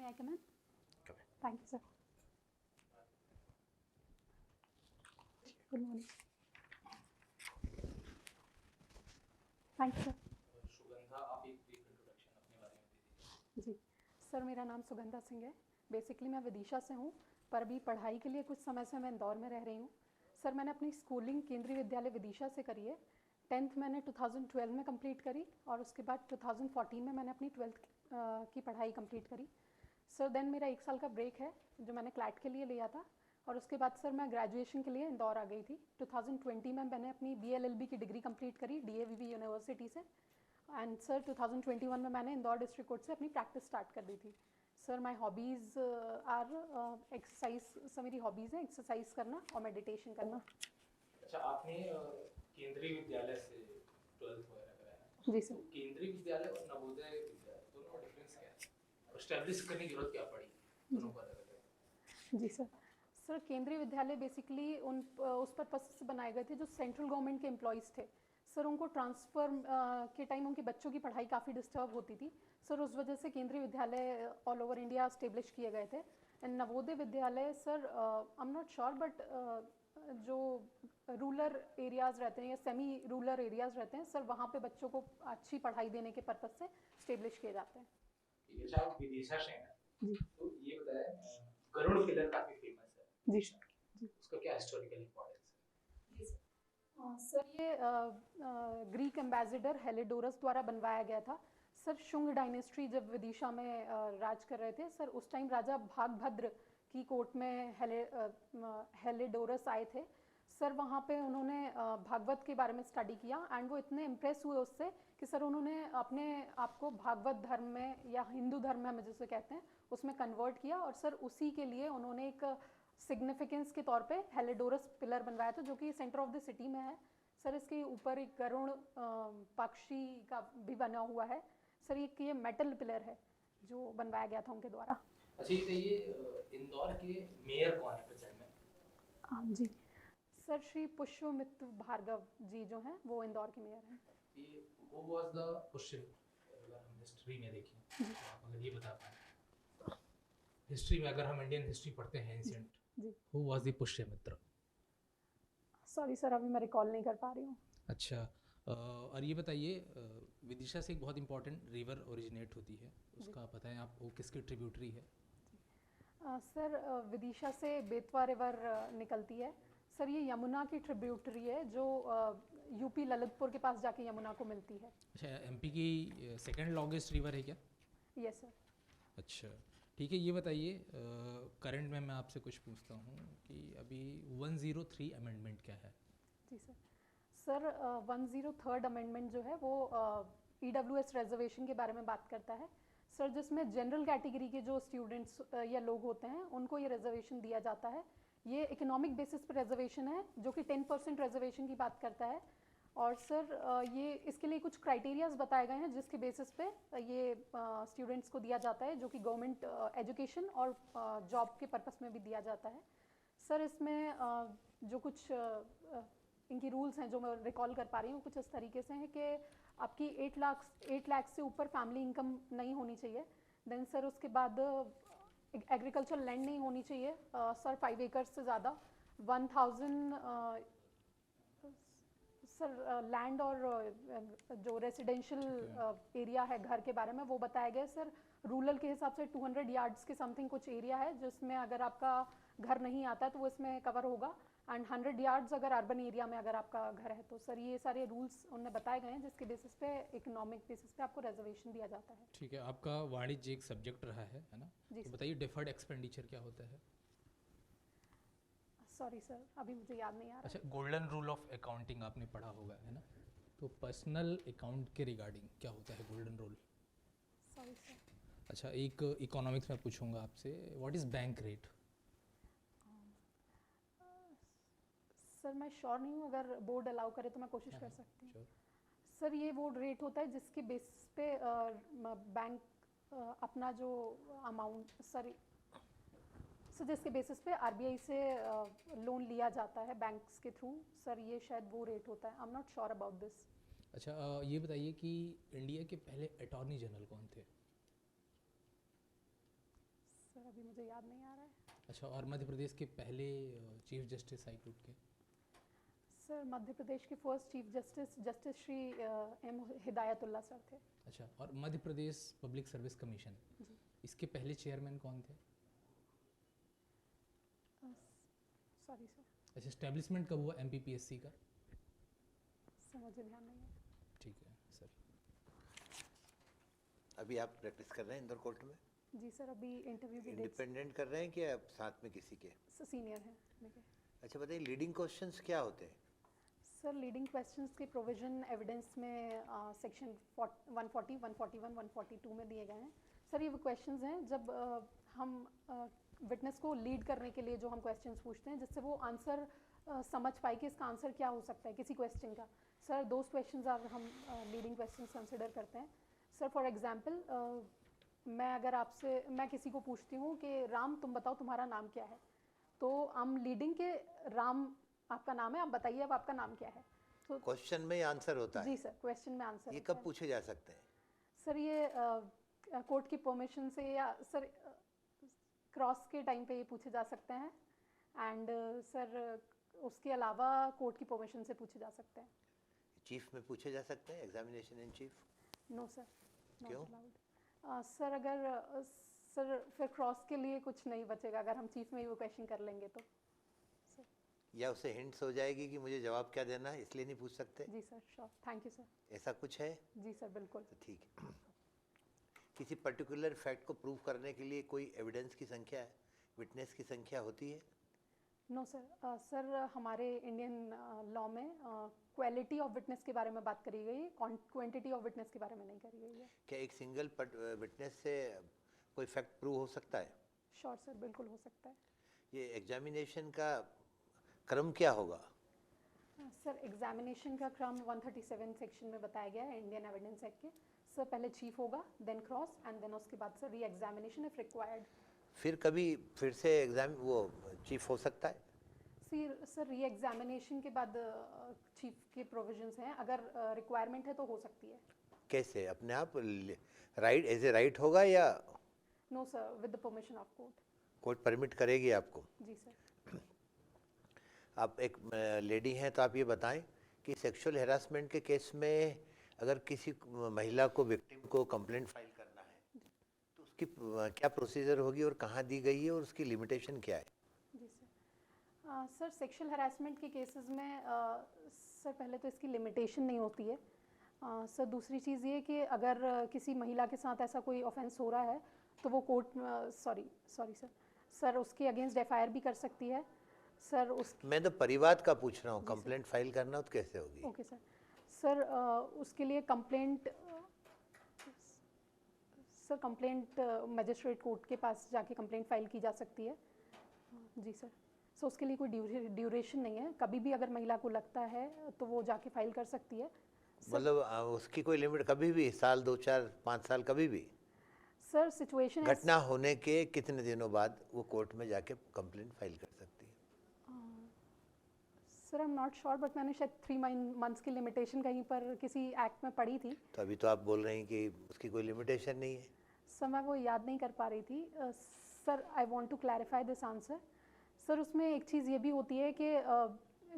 I come in? Come in. Thank you, sir. Good morning. Thank you, sir. Sugandha, आप एक brief introduction अपने बारे में दे दीजिए। जी सर, मेरा नाम सुगंधा सिंह है। बेसिकली मैं विदिशा से हूँ, पर अभी पढ़ाई के लिए कुछ समय से मैं इंदौर में रह रही हूँ। सर, मैंने अपनी स्कूलिंग केंद्रीय विद्यालय विदिशा से करी है। 10th मैंने 2012 में कंप्लीट करी और उसके बाद 2014 में मैंने अपनी 12th की पढ़ाई कंप्लीट करी। सर देन मेरा 1 साल का ब्रेक है जो मैंने क्लैट के लिए लिया था और उसके बाद सर मैं ग्रेजुएशन के लिए इंदौर आ गई थी। 2020 में मैंने अपनी BLLB की डिग्री कंप्लीट करी DAVV यूनिवर्सिटी से एंड सर 2021 में मैंने इंदौर डिस्ट्रिक्ट कोर्ट से अपनी प्रैक्टिस स्टार्ट कर दी थी। Sir my hobbies are exercise. Sir मेरी हॉबीज़ हैं एक्सरसाइज करना और मेडिटेशन करना। अच्छा, आपने केंद्रीय विद्यालय से 12th वगैरह कराया है? जी सर। तो केंद्रीय विद्यालय और नवोदय विद्यालय दोनों का डिफरेंस क्या है और स्टैब्लिश करने की जरूरत क्या पड़ी दोनों को अलग अलग? जी सर। सर केंद्रीय विद्यालय बेसिकली उस पर्पस से बनाए गए थे जो सेंट्रल गवर्नमेंट के एम्प्लॉयज़ थे। सर उनको ट्रांसफ़र के टाइम उनके बच्चों की पढ़ाई काफ़ी डिस्टर्ब होती थी। सर उस वजह से केंद्रीय विद्यालय ऑल ओवर इंडिया स्टेब्लिश किए गए थे। And Navodaya Vidyalaya sir I am not sure but जो रूरल एरियाज़ रहते हैं या सेमी रूरल एरियाज़ रहते हैं सर वहाँ पे बच्चों को अच्छी पढ़ाई देने के पर्पस से स्टेब्लिश किए जाते हैं। अच्छा, आप विदिशा से हैं जी तो ये बताएं, गरुड़ किलर काफी फेमस है जी विदिशा में। उसका क्या हिस्टोरिकल इंपॉर्टेंस है? सर ये ग्रीक एम्बेसडर हेलिडोरस द्वारा बनवाया गया था। सर शुंग डायनेस्टी जब विदिशा में राज कर रहे थे सर उस टाइम राजा भागभद्र की कोर्ट में हेलिडोरस आए थे। सर वहाँ पे उन्होंने भागवत के बारे में स्टडी किया एंड वो इतने इम्प्रेस हुए उससे कि सर उन्होंने अपने आप को भागवत धर्म में या हिंदू धर्म में हम जिसे कहते हैं उसमें कन्वर्ट किया और सर उसी के लिए उन्होंने एक सिग्निफिकेंस के तौर पे हेलिडोरस पिलर बनवाया था जो कि सेंटर ऑफ द सिटी में है। सर इसके ऊपर एक गरुड़ पक्षी का भी बना हुआ है। सर ये मेटल पिलर है जो बनवाया गया था उनके द्वारा। अच्छा, ये इंदौर के मेयर कौन है प्रेजेंट में? जी सर श्री पुष्पमित्र भार्गव जी जो हैं वो इंदौर के मेयर हैं। ये वो वाज द क्वेश्चन, अगर हम हिस्ट्री में देखें तो आप अगर ये बता पाए, हिस्ट्री में अगर हम इंडियन हिस्ट्री पढ़ते हैं एंशिएंट, जी who was the Pushyamitra? Sorry sir अभी मैं रिकॉल नहीं कर पा रही हूँ। अच्छा, और ये बताइए, विदिशा से एक बहुत इंपॉर्टेंट रिवर ओरिजिनेट होती है, उसका पता है आप वो किसकी ट्रिब्यूटरी है? सर विदिशा से बेतवा रिवर निकलती है। सर ये यमुना की ट्रिब्यूटरी है जो यूपी ललितपुर के पास जाके यमुना को मिलती है। अच्छा, एमपी की सेकंड लॉन्गेस्ट रिवर है क्या? Yes sir. अच्छा, ठीक है। ये बताइए, करंट में मैं आपसे कुछ पूछता हूँ कि अभी 103 अमेंडमेंट क्या है? जी सर। सर 103rd अमेंडमेंट जो है वो EWS रिजर्वेशन के बारे में बात करता है। सर जिसमें जनरल कैटेगरी के जो स्टूडेंट्स या लोग होते हैं उनको ये रिजर्वेशन दिया जाता है। ये इकोनॉमिक बेसिस पर रिजर्वेशन है जो कि 10% रिजर्वेशन की बात करता है। और सर ये इसके लिए कुछ क्राइटेरियाज बताए गए हैं जिसके बेसिस पे ये स्टूडेंट्स को दिया जाता है जो कि गवर्नमेंट एजुकेशन और जॉब के पर्पस में भी दिया जाता है। सर इसमें जो कुछ इनकी रूल्स हैं जो मैं रिकॉल कर पा रही हूँ कुछ इस तरीके से हैं कि आपकी 8 लाख से ऊपर फैमिली इनकम नहीं होनी चाहिए। देन सर उसके बाद एग्रीकल्चर लैंड नहीं होनी चाहिए सर 5 एकर्स से ज़्यादा 1000 सर लैंड और जो रेसिडेंशियल एरिया है घर के बारे में वो बताया गया है। सर रूरल के हिसाब से 200 यार्ड्स के समथिंग कुछ एरिया है जिसमें अगर आपका घर नहीं आता है तो वो इसमें कवर होगा एंड 100 यार्ड्स अगर अर्बन एरिया में अगर आपका घर है तो सर ये सारे रूल्स उन्होंने बताए गए हैं जिसके बेसिस पे इकोनॉमिक बेसिस पे आपको रिजर्वेशन दिया जाता है। ठीक है, आपका वाणिज्य एक सब्जेक्ट रहा है ना? जी तो सर। बताइए डिफर्ड एक्सपेंडिचर क्या होता है? सॉरी सर अभी मुझे याद नहीं आ रहा। अच्छा, गोल्डन रूल ऑफ अकाउंटिंग आपने पढ़ा होगा है ना? तो पर्सनल अकाउंट के रिगार्डिंग क्या होता है गोल्डन रूल? Sorry sir. अच्छा, एक इकोनॉमिक्स में पूछूंगा आपसे, what is bank rate? Sir मैं श्योर नहीं हूँ अगर बोर्ड अलाउ करे तो मैं कोशिश कर सकती हूँ। श्योर। सर ये वो रेट होता है जिसके बेसिस पे बैंक अपना जो अमाउंट सर जिसके बेसिस पे RBI से लोन लिया जाता है बैंक्स के थ्रू। सर ये शायद वो रेट होता है। आई am not sure about this. अच्छा, ये बताइए कि इंडिया के पहले अटॉर्नी जनरल कौन थे? अभी मुझे याद नहीं आ रहा है। अच्छा, और मध्य प्रदेश के पहले चीफ जस्टिस हाई कोर्ट के? सर मध्य प्रदेश के first chief justice justice Shri M Hidayatullah sir थे। अच्छा, और Madhya Pradesh public service commission, इसके पहले चेयरमैन कौन थे? Sorry sir. अच्छा, एस्टेब्लिशमेंट कब हुआ एमपीपीएससी का? सर मुझे ध्यान नहीं है। ठीक है सर। अभी आप प्रैक्टिस कर रहे हैं इंदौर कोर्ट में? जी सर, अभी इंटरव्यू की डेट्स इंडिपेंडेंट कर रहे हैं कि आप साथ में किसी के? सीनियर है मेरे। अच्छा बताइए, लीडिंग क्वेश्चंस क्या होते हैं? सर लीडिंग क्वेश्चंस के प्रोविजन एविडेंस में सेक्शन 140, 141, 142 में दिए गए हैं। सर ये वो क्वेश्चंस हैं जब हम विटनेस को लीड करने के लिए जो हम क्वेश्चंस पूछते हैं जिससे वो आंसर समझ पाए कि इसका आंसर क्या हो सकता है किसी क्वेश्चन का। सर दोज क्वेश्चंस आर हम लीडिंग क्वेश्चंस कंसिडर करते हैं। सर फॉर एग्जांपल मैं किसी को पूछती हूँ कि राम तुम बताओ तुम्हारा नाम क्या है, तो हम लीडिंग के राम आपका नाम है, आप बताइए अब आपका नाम क्या है। तो क्वेश्चन में आंसर होता है? जी सर, क्वेश्चन में आंसर। ये कब पूछे जा सकते हैं? सर ये कोर्ट की परमिशन से या सर क्रॉस के टाइम पे ये पूछे जा सकते हैं एंड सर उसके अलावा कोर्ट की परमिशन से पूछे जा सकते हैं। चीफ में पूछे जा सकते हैं, examination in chief? No sir, क्यों? सर अगर सर फिर क्रॉस के लिए कुछ नहीं बचेगा अगर हम चीफ में ही वो क्वेश्चन कर लेंगे तो। सर या उससे हिंट्स हो जाएगी कि मुझे जवाब क्या देना है, इसलिए नहीं पूछ सकते? जी sir, sure, thank you sir. ऐसा कुछ है? जी सर बिल्कुल। तो ठीक है। किसी पर्टिकुलर फैक्ट को प्रूव करने के लिए कोई एविडेंस की संख्या, विटनेस की संख्या होती है? No sir. सर हमारे इंडियन लॉ में क्वालिटी ऑफ विटनेस के बारे में बात करी गई है, क्वांटिटी ऑफ विटनेस के बारे में नहीं करी गई है। क्या एक सिंगल विटनेस से कोई फैक्ट प्रूव हो सकता है? श्योर सर, बिल्कुल हो सकता है। ये एग्जामिनेशन का क्रम क्या होगा? सर एग्जामिनेशन का क्रम 137 सेक्शन में बताया गया है इंडियन एविडेंस एक्ट के। सर पहले चीफ होगा, देन क्रॉस एंड देन उसके बाद sir re examination if required. फिर कभी फिर से एग्जाम वो चीफ हो सकता है? सर री एग्जामिनेशन के बाद चीफ के प्रोविजंस हैं, अगर रिक्वायरमेंट है तो हो सकती है। कैसे? अपने आप राइट एज ए राइट होगा या? No sir, with the permission of court. Court permit करेगी आपको? जी सर। आप एक लेडी हैं तो आप ये बताएं कि सेक्सुअल हैरासमेंट के केस में अगर किसी महिला को, विक्टिम को कंप्लेंट फाइल करना है तो उसकी क्या प्रोसीजर होगी और कहाँ दी गई है और उसकी लिमिटेशन क्या है? जी सर। सर सेक्सुअल हैरासमेंट के केसेस में सर पहले तो इसकी लिमिटेशन नहीं होती है। सर दूसरी चीज़ ये कि अगर किसी महिला के साथ ऐसा कोई ऑफेंस हो रहा है तो वो कोर्ट सॉरी सर उसके अगेंस्ट एफआईआर भी कर सकती है। सर उस मैं तो परिवाद का पूछ रहा हूँ, कंप्लेंट फाइल करना तो कैसे होगी? Okay sir. सर उसके लिए कंप्लेंट मजिस्ट्रेट कोर्ट के पास जाके कंप्लेंट फाइल की जा सकती है। जी सर। सो उसके लिए कोई ड्यूरेशन नहीं है, कभी भी अगर महिला को लगता है तो वो जाके फाइल कर सकती है। मतलब उसकी कोई लिमिट कभी भी, साल, 2, 4, 5 साल, कभी भी? सर सिचुएशन घटना होने के कितने दिनों बाद वो कोर्ट में जाके कंप्लेंट फाइल कर सकती है? Sir I am not sure, but मैंने शायद 3 मंथ्स की लिमिटेशन कहीं पर किसी एक्ट में पढ़ी थी। तो अभी तो आप बोल रहे हैं कि उसकी कोई लिमिटेशन नहीं है। सर मैं वो याद नहीं कर पा रही थी। Sir I want to clarify this answer. Sir उसमें एक चीज़ ये भी होती है कि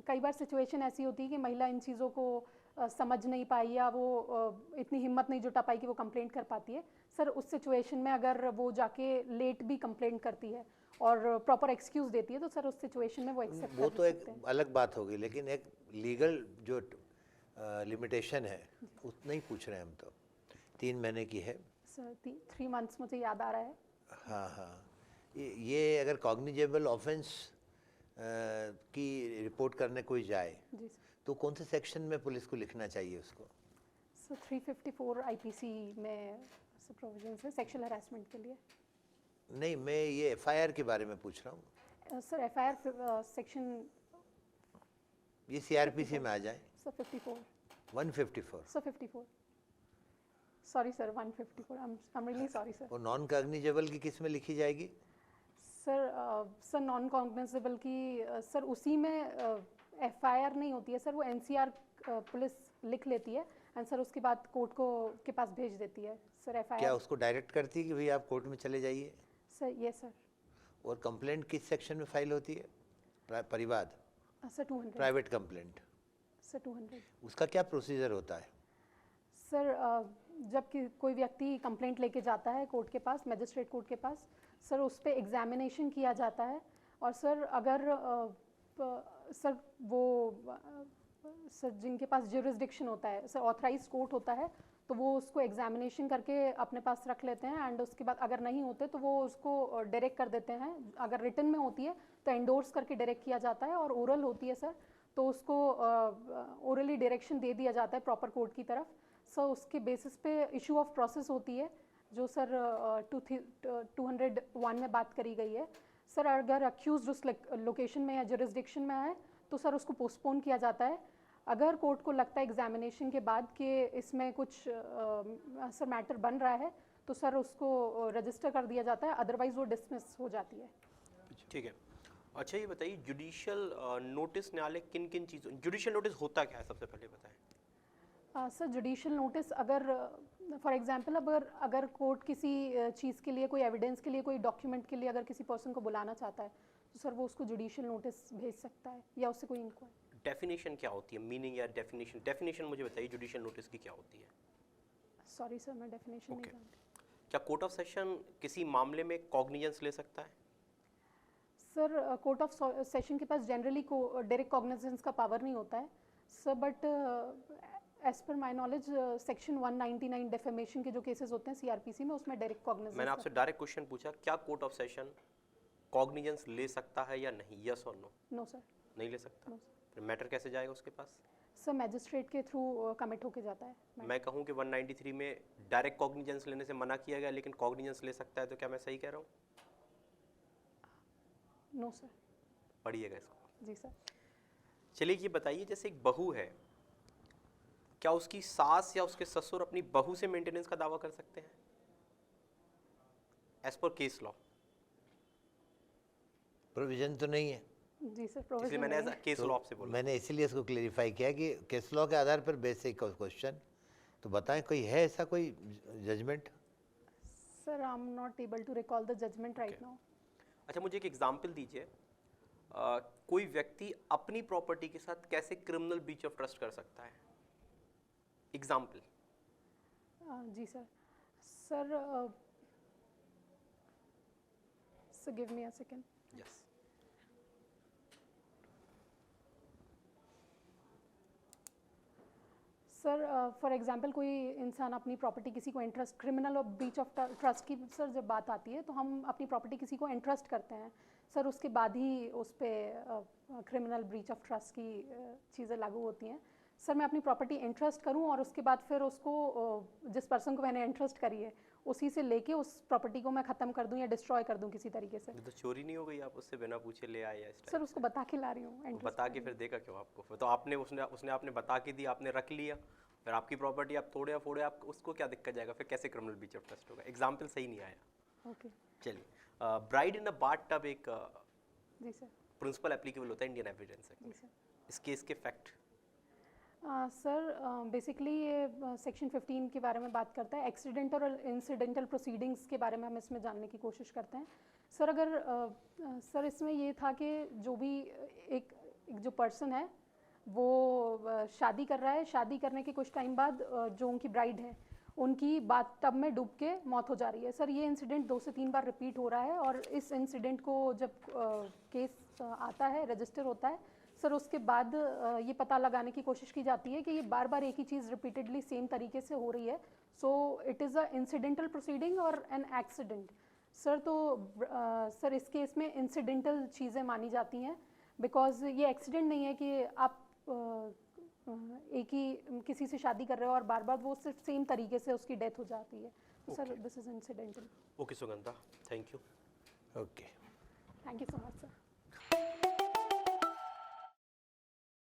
कई बार सिचुएशन ऐसी होती है कि महिला इन चीज़ों को समझ नहीं पाई या वो इतनी हिम्मत नहीं जुटा पाई कि वो कंप्लेंट कर पाती है। सर उस सिचुएशन में अगर वो जाके लेट भी कंप्लेंट करती है और प्रॉपर एक्सक्यूज़ देती है तो सर उस सिचुएशन में वो एक्सेप्ट कर वो तो एक सकते हैं। अलग बात होगी, लेकिन एक लीगल जो लिमिटेशन है उतना ही पूछ रहे हैं हम तो। 3 महीने की है। सर 3 मंथ्स मुझे याद आ रहा है। हाँ हाँ, ये अगर कॉग्निजेबल ऑफेंस की रिपोर्ट करने कोई जाए जी सर। तो कौन से सेक्शन में पुलिस को लिखना चाहिए उसको? सर 354 आईपीसी में प्रोविजंस है सेक्सुअल हैरेसमेंट के लिए। नहीं, मैं ये एफआईआर के बारे में पूछ रहा हूँ। सर एफआईआर सेक्शन ये सीआरपीसी में आ जाए। Sir 54 154। Sir 54 sorry sir 154 I am really sorry sir. और नॉन कॉग्निजेबल की किस में लिखी जाएगी? सर नॉन कॉग्निजेबल की सर उसी में एफआईआर नहीं होती है सर, वो एनसीआर पुलिस लिख लेती है एंड सर उसके बाद कोर्ट को के पास भेज देती है सर एफआईआर। क्या उसको डायरेक्ट करती है कि भाई आप कोर्ट में चले जाइए? Sir yes sir. और कंप्लेंट किस सेक्शन में फाइल होती है? परिवाद, सर 200 प्राइवेट कंप्लेंट, सर 200 उसका क्या प्रोसीजर होता है? सर जब कोई व्यक्ति कंप्लेंट लेके जाता है कोर्ट के पास, मजिस्ट्रेट कोर्ट के पास, सर उस पर एग्जामिनेशन किया जाता है और सर अगर सर वो सर जिनके पास ज्यूरिसडिक्शन होता है, सर ऑथराइज कोर्ट होता है, तो वो उसको एग्जामिनेशन करके अपने पास रख लेते हैं एंड उसके बाद अगर नहीं होते तो वो उसको डायरेक्ट कर देते हैं। अगर रिटन में होती है तो एंडोर्स करके डायरेक्ट किया जाता है और ओरल होती है सर तो उसको ओरली डायरेक्शन दे दिया जाता है प्रॉपर कोर्ट की तरफ। सर उसके बेसिस पे इशू ऑफ प्रोसेस होती है जो सर 201 में बात करी गई है। सर अगर अक्यूज उस लोकेशन में या जुरिसडिक्शन में आए तो सर उसको पोस्टपोन किया जाता है। अगर कोर्ट को लगता है एग्जामिनेशन के बाद कि इसमें कुछ सर मैटर बन रहा है तो सर उसको रजिस्टर कर दिया जाता है, अदरवाइज वो डिसमिस हो जाती है। ठीक है। अच्छा ये बताइए जुडिशियल नोटिस न्यायालय किन किन चीज़ों, जुडिशियल नोटिस होता क्या है सबसे पहले बताएं। सर जुडिशियल नोटिस अगर फॉर एग्जांपल अगर कोर्ट किसी चीज़ के लिए, कोई एविडेंस के लिए, कोई डॉक्यूमेंट के लिए अगर किसी पर्सन को बुलाना चाहता है तो सर वो उसको जुडिशियल नोटिस भेज सकता है या उससे कोई इंक्वायरी। डेफिनेशन क्या होती है, मीनिंग या डेफिनेशन मुझे बताइए जुडिशियल नोटिस की क्या होती है। सॉरी सर मैं डेफिनेशन नहीं Okay. जानती। क्या कोर्ट ऑफ सेशन किसी मामले में कॉग्निजेंस ले सकता है? सर कोर्ट ऑफ सेशन के पास जनरली को डायरेक्ट कॉग्निजेंस का पावर नहीं होता है sir, but as per my knowledge section 199 defamation के जो केसेस होते हैं सीआरपीसी में उसमें डायरेक्ट कॉग्निजेंस। मैंने आपसे डायरेक्ट क्वेश्चन पूछा, क्या कोर्ट ऑफ सेशन कॉग्निजेंस ले सकता है या नहीं, यस और नो? No sir. नहीं ले सकता। नो फिर मैटर कैसे जाएगा उसके पास? सर मैजिस्ट्रेट के थ्रू कमिट होके जाता है। मैं कहूँ कि 193 में डायरेक्ट कॉग्निजेंस लेने से मना किया गया लेकिन कॉग्निजेंस ले सकता है, तो क्या मैं सही कह रहा हूँ? No sir. पढ़िएगा इसको। जी सर। चलिए ये बताइए, जैसे एक बहू है, क्या उसकी सास या उसके ससुर अपनी बहू से मेंटेनेंस का दावा कर सकते हैं as per case law? Provision तो नहीं है। जी सर इसलिए प्रोविजन मैंने नहीं है। केस लॉ आपसे बोला। मैंने इसीलिए इसको क्लेरिफाई किया कि केस लॉ के आधार पर बेसिक क्वेश्चन, तो बताएं कोई है ऐसा कोई judgment? Sir I am not able to recall the judgment right now. अच्छा मुझे एक एग्जांपल दीजिए, कोई व्यक्ति अपनी प्रॉपर्टी के साथ कैसे क्रिमिनल ब्रीच ऑफ ट्रस्ट कर सकता है? एग्जांपल। जी sir. Sir sir give me a second. Yes. Sir for example कोई इंसान अपनी प्रॉपर्टी किसी को इंटरेस्ट, क्रिमिनल और ब्रीच ऑफ ट्रस्ट की सर जब बात आती है तो हम अपनी प्रॉपर्टी किसी को इंटरेस्ट करते हैं सर, उसके बाद ही उस पर क्रिमिनल ब्रीच ऑफ ट्रस्ट की चीज़ें लागू होती हैं। सर मैं अपनी प्रॉपर्टी इंटरेस्ट करूं और उसके बाद फिर उसको जिस पर्सन को मैंने इंटरेस्ट करी है उसी से लेके उस प्रॉपर्टी को मैं ख़त्म कर दूं या डिस्ट्रॉय कर दूं किसी तरीके से। तो चोरी नहीं हो गई, आप उससे बिना पूछे ले आए या इस सर उसको बता के ला रही हूँ। बता के फिर देगा क्यों आपको? फिर तो आपने उसने आपने बता के दी, आपने रख लिया, फिर आपकी प्रॉपर्टी आप तोड़े या फोड़े, आप उसको क्या दिक्कत जाएगा? फिर कैसे क्रिमिनल ब्रीच ऑफ ट्रस्ट होगा? एग्जाम्पल सही नहीं आया। ओके। चलिए, bride in a bath tub एक जी सर। प्रिंसिपल एप्लीकेबल होता है इंडियन एविडेंस एक्ट जी में। सर। इस केस के फैक्ट। सर बेसिकली ये सेक्शन 15 के बारे में बात करता है, एक्सीडेंटल और इंसिडेंटल प्रोसीडिंग्स के बारे में हम इसमें जानने की कोशिश करते हैं। सर अगर सर इसमें ये था कि जो भी एक जो पर्सन है वो शादी कर रहा है, शादी करने के कुछ टाइम बाद जो उनकी ब्राइड है उनकी बाथ टब में डूब के मौत हो जा रही है। सर ये इंसिडेंट 2 से 3 बार रिपीट हो रहा है और इस इंसिडेंट को जब केस आता है, रजिस्टर होता है सर, उसके बाद ये पता लगाने की कोशिश की जाती है कि ये बार बार एक ही चीज़ रिपीटेडली सेम तरीके से हो रही है, so it is a incidental proceeding और एन एक्सीडेंट। सर तो सर इस केस में इंसिडेंटल चीज़ें मानी जाती हैं बिकॉज ये एक्सीडेंट नहीं है कि आप एक ही किसी से शादी कर रहे हो और बार बार वो सिर्फ सेम तरीके से उसकी डेथ हो जाती है। तो sir this is incidental. Okay Sugandha, thank you. Okay, thank you so much sir.